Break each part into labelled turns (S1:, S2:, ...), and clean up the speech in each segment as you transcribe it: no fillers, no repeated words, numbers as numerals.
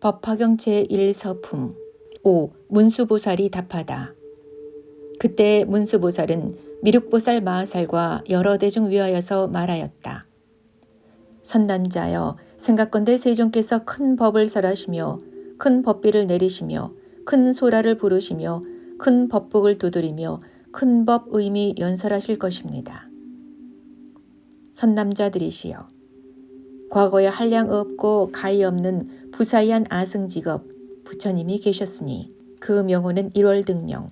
S1: 법화경 제1서품 5. 문수보살이 답하다. 그때 문수보살은 미륵보살 마하살과 여러 대중 위하여서 말하였다. 선남자여, 생각건대 세존께서 큰 법을 설하시며 큰 법비를 내리시며 큰 소라를 부르시며 큰 법복을 두드리며 큰 법 의미 연설하실 것입니다. 선남자들이시여, 과거에 한량 없고 가히 없는 부사이한 아승직업 부처님이 계셨으니 그 명호는 일월등명,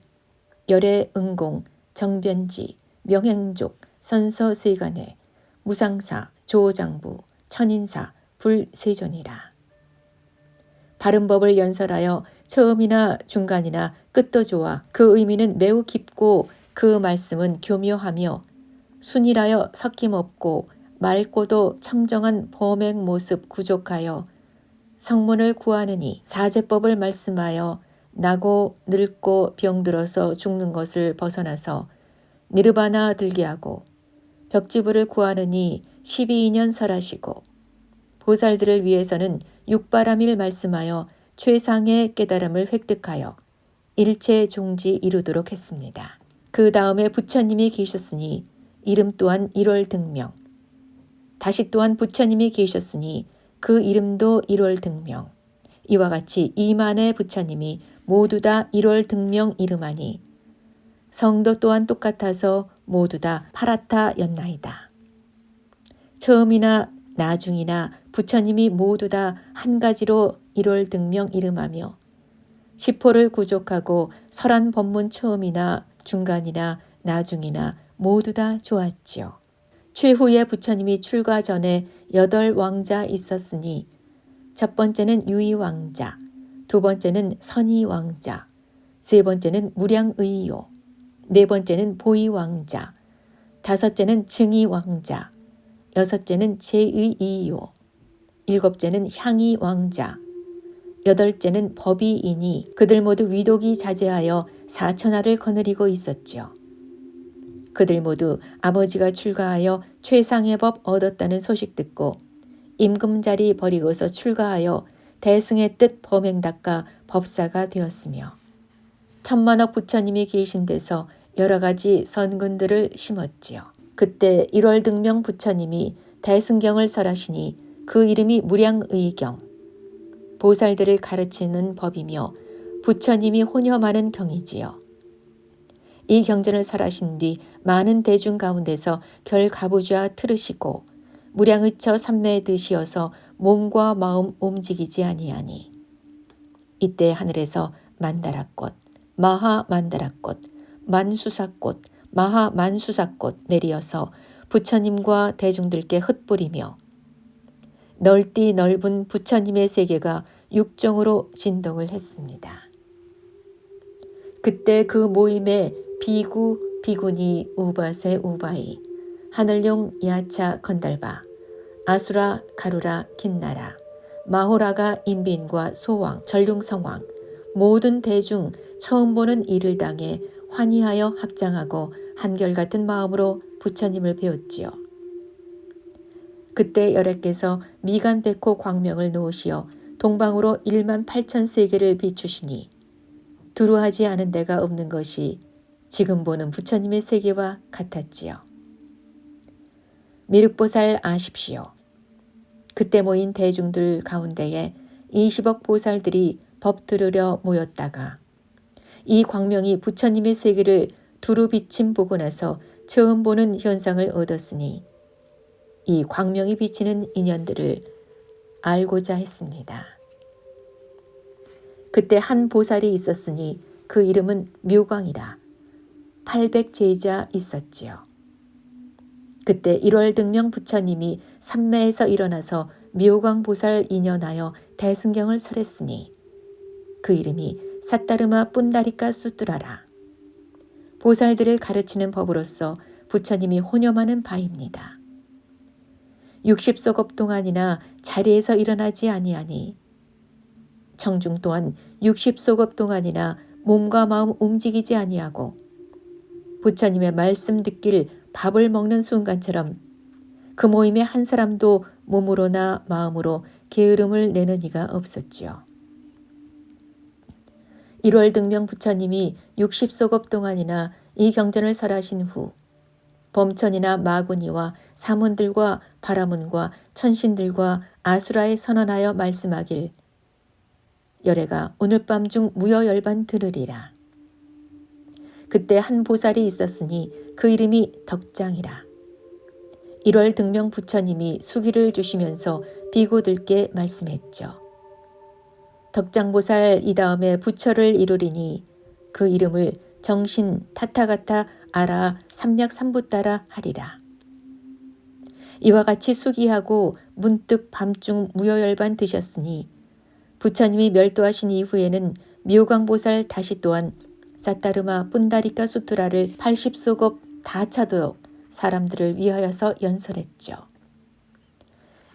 S1: 열애응공, 정변지, 명행족, 선서세간회, 무상사, 조장부, 천인사, 불세존이라. 바른 법을 연설하여 처음이나 중간이나 끝도 좋아 그 의미는 매우 깊고 그 말씀은 교묘하며 순일하여 섞임없고 맑고도 청정한 범행 모습 구족하여 성문을 구하느니 사제법을 말씀하여 나고 늙고 병들어서 죽는 것을 벗어나서 니르바나 들게 하고 벽지부를 구하느니 12년 설하시고 보살들을 위해서는 육바람일 말씀하여 최상의 깨달음을 획득하여 일체 종지 이루도록 했습니다. 그 다음에 부처님이 계셨으니 이름 또한 일월등명, 다시 또한 부처님이 계셨으니 그 이름도 일월등명, 이와 같이 이만의 부처님이 모두 다 일월등명 이름하니 성도 또한 똑같아서 모두 다 파라타였나이다. 처음이나 나중이나 부처님이 모두 다 한 가지로 일월등명 이름하며 시포를 구족하고 설한 법문 처음이나 중간이나 나중이나 모두 다 좋았지요. 최후의 부처님이 출가 전에 8왕자 있었으니 첫 번째는 유의왕자, 두 번째는 선의왕자, 세 번째는 무량의요, 네 번째는 보의왕자, 다섯째는 증의왕자, 여섯째는 제의이요, 일곱째는 향의왕자, 여덟째는 법의이니 그들 모두 위독이 자제하여 사천하를 거느리고 있었지요. 그들 모두 아버지가 출가하여 최상의 법 얻었다는 소식 듣고 임금자리 버리고서 출가하여 대승의 뜻 범행 닦아 법사가 되었으며 천만억 부처님이 계신 데서 여러 가지 선근들을 심었지요. 그때 일월등명 부처님이 대승경을 설하시니 그 이름이 무량의경, 보살들을 가르치는 법이며 부처님이 혼여하는 경이지요. 이 경전을 설하신 뒤 많은 대중 가운데서 결가부좌 틀으시고 무량의처 삼매에 드시어서 몸과 마음 움직이지 아니하니 이때 하늘에서 만다라꽃, 마하만다라꽃, 만수사꽃, 마하만수사꽃 내리어서 부처님과 대중들께 흩뿌리며 넓디 넓은 부처님의 세계가 육종으로 진동을 했습니다. 그때 그 모임에 비구, 비구니, 우바세, 우바이, 하늘용, 야차, 건달바, 아수라, 가루라, 긴나라, 마호라가 인빈과 소왕, 전룡성왕, 모든 대중 처음 보는 이를 당해 환희하여 합장하고 한결같은 마음으로 부처님을 배웠지요. 그때 열애께서 미간백호 광명을 놓으시어 동방으로 1만 8천 세계를 비추시니 두루하지 않은 데가 없는 것이 지금 보는 부처님의 세계와 같았지요. 미륵보살 아십시오. 그때 모인 대중들 가운데에 20억 보살들이 법 들으려 모였다가 이 광명이 부처님의 세계를 두루 비침 보고 나서 처음 보는 현상을 얻었으니 이 광명이 비치는 인연들을 알고자 했습니다. 그때 한 보살이 있었으니 그 이름은 묘광이라 800제자 있었지요. 그때 일월등명 부처님이 삼매에서 일어나서 묘광보살 인연하여 대승경을 설했으니 그 이름이 사따르마 뿐다리까 수뚜라라. 보살들을 가르치는 법으로서 부처님이 혼염하는 바입니다. 60소급 동안이나 자리에서 일어나지 아니하니 청중 또한 60소급 동안이나 몸과 마음 움직이지 아니하고 부처님의 말씀 듣길 밥을 먹는 순간처럼 그 모임에 한 사람도 몸으로나 마음으로 게으름을 내는 이가 없었지요. 1월 등명 부처님이 60소급 동안이나 이 경전을 설하신 후 범천이나 마구니와 사문들과 바라문과 천신들과 아수라에 선언하여 말씀하길 열애가 오늘 밤 중 무여열반 들으리라. 그때 한 보살이 있었으니 그 이름이 덕장이라. 1월 등명 부처님이 수기를 주시면서 비구들께 말씀했죠. 덕장보살 이 다음에 부처를 이루리니 그 이름을 정신 타타가타 아라 삼략삼부따라 하리라. 이와 같이 수기하고 문득 밤중 무여열반 드셨으니 부처님이 멸도하신 이후에는 묘광보살 다시 또한 사타르마 뿐다리카 수트라를 80소급 다 차도록 사람들을 위하여서 연설했죠.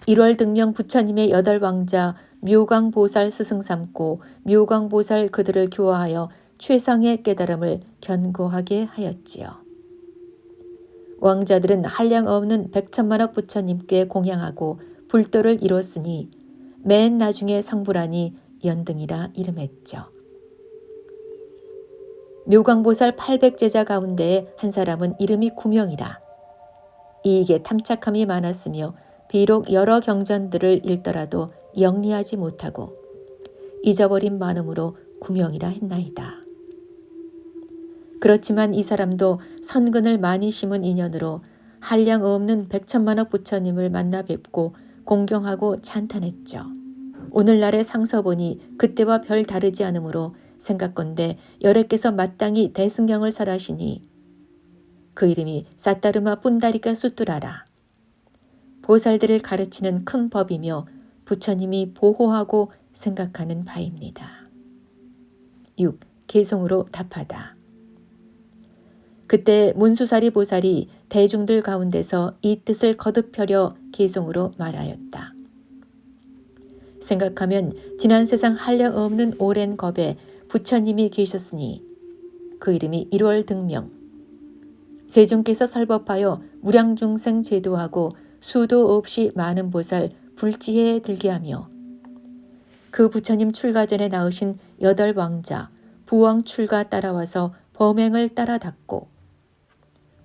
S1: 1월 등명 부처님의 8왕자 묘광보살 스승 삼고 묘광보살 그들을 교화하여 최상의 깨달음을 견고하게 하였지요. 왕자들은 한량 없는 100천만억 부처님께 공양하고 불도를 이뤘으니 맨 나중에 성불하니 연등이라 이름했죠. 묘광보살 800제자 가운데 한 사람은 이름이 구명이라. 이익에 탐착함이 많았으며 비록 여러 경전들을 읽더라도 영리하지 못하고 잊어버린 마음으로 구명이라 했나이다. 그렇지만 이 사람도 선근을 많이 심은 인연으로 한량 없는 100천만억 부처님을 만나 뵙고 공경하고 찬탄했죠. 오늘날의 상서보니 그때와 별 다르지 않으므로 생각건대 열애께서 마땅히 대승경을 설하시니 그 이름이 사타르마 뿐다리카 수뚜라라. 보살들을 가르치는 큰 법이며 부처님이 보호하고 생각하는 바입니다. 6. 개송으로 답하다. 그때 문수사리 보살이 대중들 가운데서 이 뜻을 거듭 펴려 개송으로 말하였다. 생각하면 지난 세상 한량 없는 오랜 겁에 부처님이 계셨으니 그 이름이 1월 등명. 세존께서 설법하여 무량중생 제도하고 수도 없이 많은 보살 불지에 들게 하며 그 부처님 출가 전에 낳으신 8왕자 부왕 출가 따라와서 범행을 따라 닦고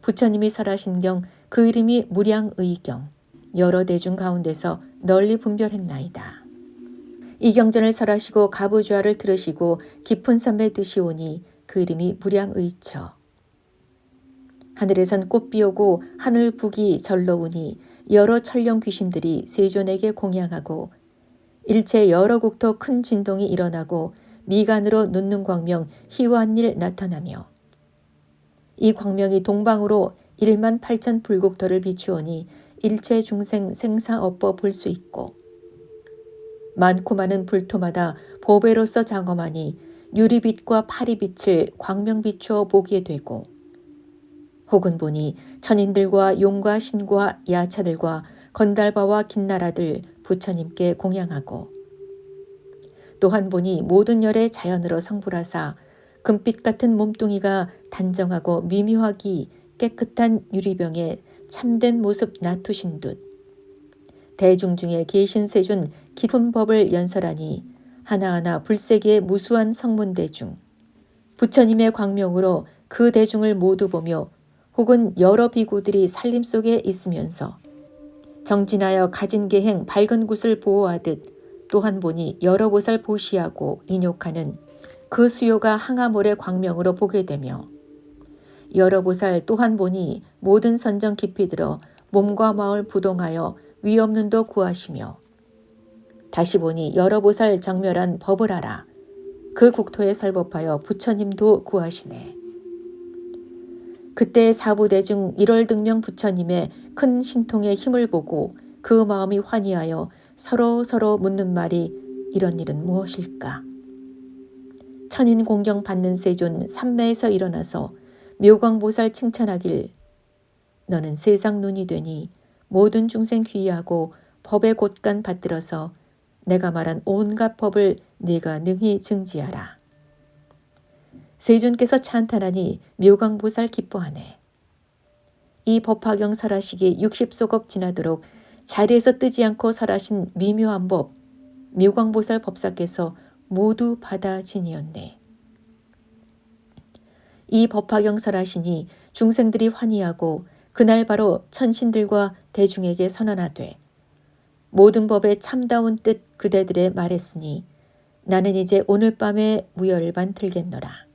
S1: 부처님이 설하신 경 그 이름이 무량의경 여러 대중 가운데서 널리 분별했나이다. 이 경전을 설하시고 가부주화를 들으시고 깊은 섬에 드시오니 그 이름이 무량의처. 하늘에선 꽃비 오고 하늘 북이 절러오니 여러 천령 귀신들이 세존에게 공양하고 일체 여러 국토 큰 진동이 일어나고 미간으로 눕는 광명 희화한일 나타나며 이 광명이 동방으로 1만 8천 불국토를 비추오니 일체 중생 생사 엎어 볼 수 있고 많고 많은 불토마다 보배로서 장엄하니 유리빛과 파리빛을 광명 비추어 보게 되고 혹은 보니 천인들과 용과 신과 야차들과 건달바와 긴나라들 부처님께 공양하고 또한 보니 모든 열의 자연으로 성불하사 금빛 같은 몸뚱이가 단정하고 미묘하기 깨끗한 유리병에 참된 모습 놔두신 듯 대중 중에 계신 세존 깊은 법을 연설하니 하나하나 불세기의 무수한 성문대중 부처님의 광명으로 그 대중을 모두 보며 혹은 여러 비구들이 살림 속에 있으면서 정진하여 가진 계행 밝은 곳을 보호하듯 또한 보니 여러 보살 보시하고 인욕하는 그 수요가 항아몰의 광명으로 보게 되며 여러 보살 또한 보니 모든 선정 깊이 들어 몸과 마을 부동하여 위없는도 구하시며 다시 보니 여러 보살 정멸한 법을 알아 그 국토에 설법하여 부처님도 구하시네. 그때 사부대중 1월 등명 부처님의 큰 신통의 힘을 보고 그 마음이 환희하여 서로 묻는 말이 이런 일은 무엇일까? 천인 공경 받는 세존 삼매에서 일어나서 묘광보살 칭찬하길 너는 세상 눈이 되니 모든 중생 귀하고 법의 곳간 받들어서 내가 말한 온갖 법을 네가 능히 증지하라. 세존께서 찬탄하니 묘광보살 기뻐하네. 이 법화경 설하시기 60소급 지나도록 자리에서 뜨지 않고 설하신 미묘한 법 묘광보살 법사께서 모두 받아 지니었네. 이 법화경 설하시니 중생들이 환희하고 그날 바로 천신들과 대중에게 선언하되 모든 법에 참다운 뜻 그대들에 말했으니 나는 이제 오늘 밤에 무열반 들겠노라.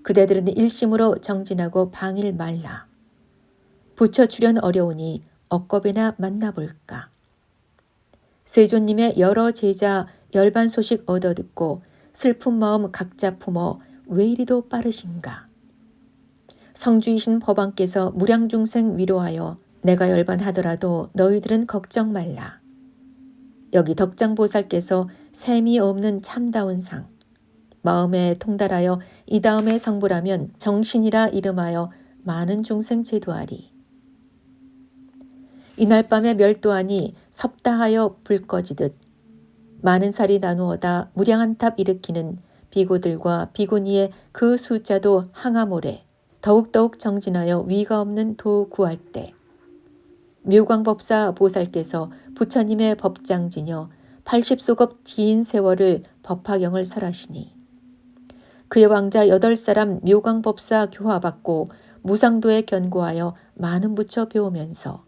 S1: 그대들은 일심으로 정진하고 방일 말라. 부처 출현 어려우니 억겁이나 만나볼까. 세존님의 여러 제자 열반 소식 얻어 듣고 슬픈 마음 각자 품어 왜 이리도 빠르신가. 성주이신 법왕께서 무량중생 위로하여 내가 열반하더라도 너희들은 걱정 말라. 여기 덕장보살께서 셈이 없는 참다운 상, 마음에 통달하여 이 다음에 성불하면 정신이라 이름하여 많은 중생 제도하리. 이날 밤에 멸도하니 섭다하여 불 꺼지듯 많은 살이 나누어다 무량한 탑 일으키는 비구들과 비구니의 그 숫자도 항아모래 더욱더욱 정진하여 위가 없는 도 구할 때 묘광법사 보살께서 부처님의 법장지녀 80소급 긴 세월을 법화경을 설하시니 그의 왕자 8사람 묘광법사 교화받고 무상도에 견고하여 많은 부처 배우면서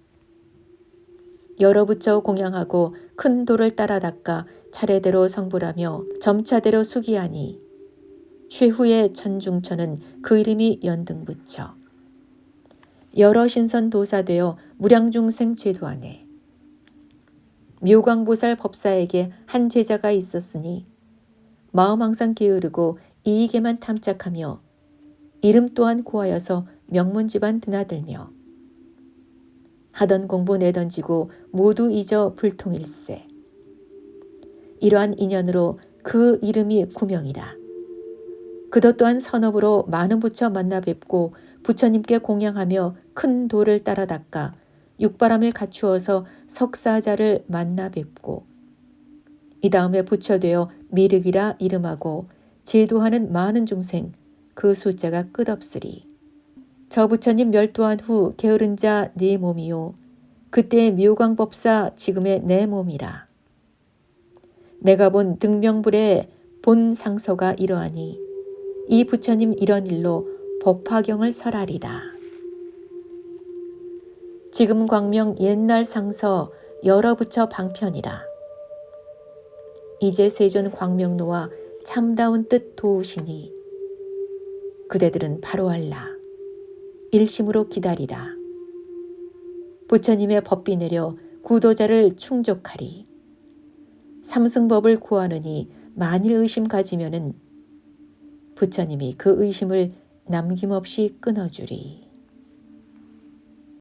S1: 여러 부처 공양하고 큰 돌을 따라 닦아 차례대로 성불하며 점차대로 수기하니 최후의 천중처는 그 이름이 연등부처. 여러 신선 도사되어 무량중생 제도하네. 묘광보살 법사에게 한 제자가 있었으니 마음 항상 게으르고 이익에만 탐착하며 이름 또한 고하여서 명문집안 드나들며 하던 공부 내던지고 모두 잊어 불통일세. 이러한 인연으로 그 이름이 구명이라. 그도 또한 선업으로 많은 부처 만나 뵙고 부처님께 공양하며 큰 돌을 따라 닦아 육바람을 갖추어서 석사자를 만나 뵙고 이 다음에 부처되어 미륵이라 이름하고 제도하는 많은 중생 그 숫자가 끝없으리. 저 부처님 멸도한 후 게으른 자 네 몸이요 그때의 묘광법사 지금의 내 몸이라. 내가 본 등명불의 본 상서가 이러하니 이 부처님 이런 일로 법화경을 설하리라. 지금 광명 옛날 상서 여러 부처 방편이라. 이제 세존 광명노와 참다운 뜻 도우시니 그대들은 바로 알라. 일심으로 기다리라. 부처님의 법비 내려 구도자를 충족하리. 삼승법을 구하느니 만일 의심 가지면은 부처님이 그 의심을 남김없이 끊어주리.